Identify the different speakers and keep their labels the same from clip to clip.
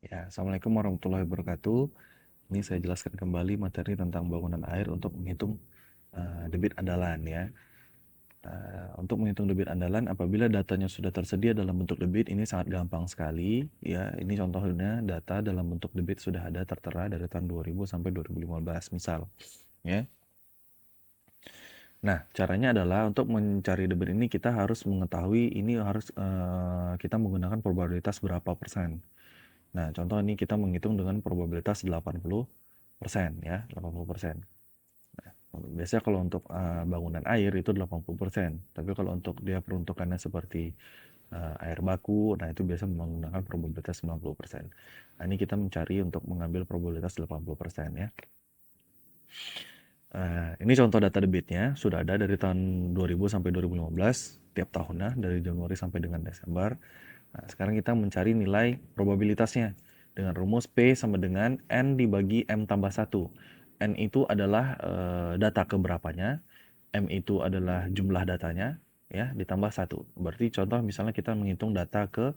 Speaker 1: Ya, Assalamualaikum warahmatullahi wabarakatuh. Ini saya jelaskan kembali materi tentang bangunan air untuk menghitung debit andalan ya. Untuk menghitung debit andalan, apabila datanya sudah tersedia dalam bentuk debit, ini sangat gampang sekali ya. Ini contohnya data dalam bentuk debit sudah ada tertera dari tahun 2000 sampai 2015 misal ya. Nah, caranya adalah untuk mencari debit ini kita harus mengetahui ini harus kita menggunakan probabilitas berapa persen. Nah, contoh ini kita menghitung dengan probabilitas 80% ya, 80%. Nah, biasanya kalau untuk bangunan air itu 80%, tapi kalau untuk dia peruntukannya seperti air baku, nah itu biasa menggunakan probabilitas 90%. Nah, ini kita mencari untuk mengambil probabilitas 80% ya. Ini contoh data debitnya, sudah ada dari tahun 2000 sampai 2015, tiap tahunnya dari Januari sampai dengan Desember. Nah, sekarang kita mencari nilai probabilitasnya dengan rumus P sama dengan N dibagi M tambah 1. N itu adalah data keberapanya, M itu adalah jumlah datanya, ya ditambah 1. Berarti contoh misalnya kita menghitung data ke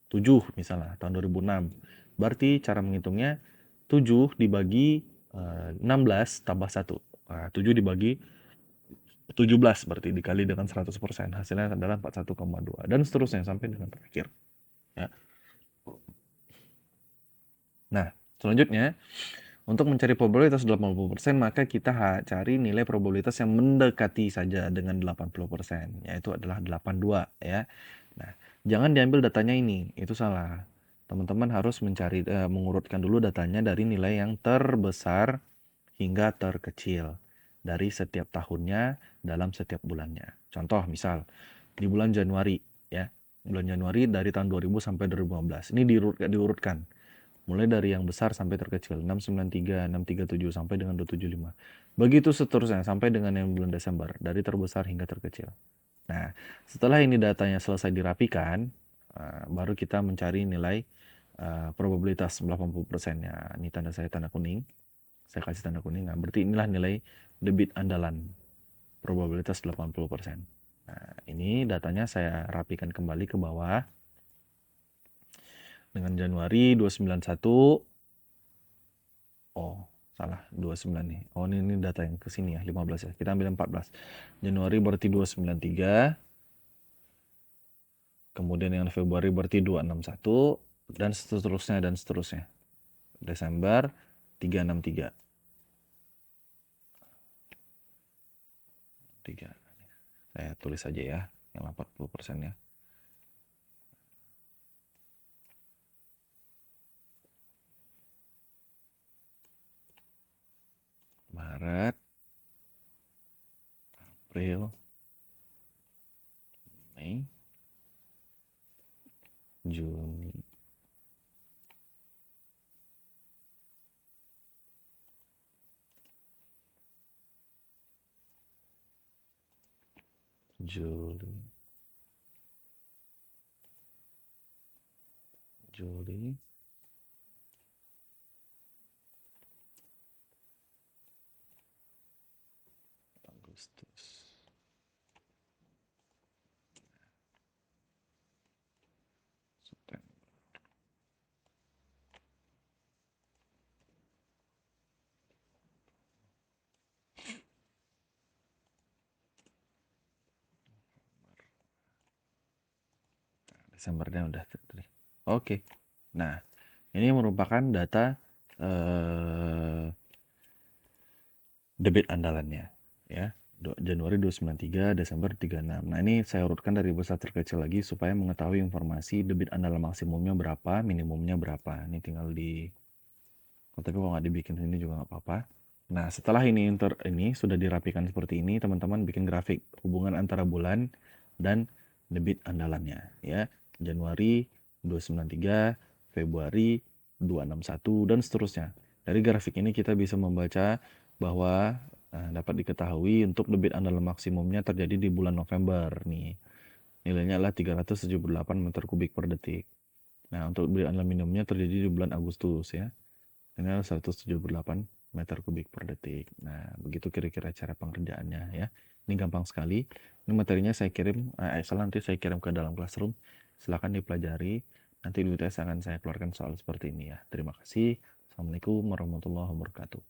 Speaker 1: 7 misalnya, tahun 2006. Berarti cara menghitungnya 7 dibagi 16 tambah 1. Nah, 7 dibagi 17 berarti dikali dengan 100%. Hasilnya adalah 41,2 dan seterusnya sampai dengan terakhir. Ya. Nah, selanjutnya untuk mencari probabilitas 80% maka kita cari nilai probabilitas yang mendekati saja dengan 80%, yaitu adalah 82 ya. Nah, jangan diambil datanya ini, itu salah. Teman-teman harus mengurutkan dulu datanya dari nilai yang terbesar hingga terkecil dari setiap tahunnya dalam setiap bulannya. Contoh misal di bulan Januari ya. Bulan Januari dari tahun 2000 sampai 2015. Ini diurutkan. Mulai dari yang besar sampai terkecil, 693, 637 sampai dengan 275. Begitu seterusnya sampai dengan yang bulan Desember, dari terbesar hingga terkecil. Nah, setelah ini datanya selesai dirapikan, baru kita mencari nilai probabilitas 80%-nya. Ini tanda saya tanda kuning. Saya kasih tanda kuning. Nah, berarti inilah nilai debit andalan probabilitas 80%. Nah, ini datanya saya rapikan kembali ke bawah dengan Januari 291. Oh, salah 29 nih. Oh, ini data yang ke sini ya, 15 ya. Kita ambil 14. Januari berarti 293. Kemudian yang Februari berarti 261 dan seterusnya dan seterusnya. Desember 363. 3. Saya tulis saja ya, yang 80% ya. Maret, April, Mei, Juni, Juli, Agustus. September. Desembernya udah tadi. Oke. Nah, ini merupakan data debit andalannya ya. Januari 293, Desember 36. Nah, ini saya urutkan dari besar terkecil lagi supaya mengetahui informasi debit andalan maksimumnya berapa, minimumnya berapa. Ini tinggal di tapi kalau nggak dibikin sini juga nggak apa-apa. Nah, setelah ini sudah dirapikan seperti ini, teman-teman bikin grafik hubungan antara bulan dan debit andalannya ya. Januari 293, Februari 261 dan seterusnya. Dari grafik ini kita bisa membaca bahwa dapat diketahui untuk debit andalan maksimumnya terjadi di bulan November nih. Nilainya adalah 378 meter kubik per detik. Nah, untuk debit andalan minimumnya terjadi di bulan Agustus ya. Ini adalah 178 meter kubik per detik. Nah, begitu kira-kira cara pengerjaannya ya. Ini gampang sekali. Ini materinya saya kirim, nanti saya kirim ke dalam classroom. Silahkan dipelajari. nanti di UTS akan saya keluarkan soal seperti ini ya. Terima kasih. Assalamualaikum warahmatullahi wabarakatuh.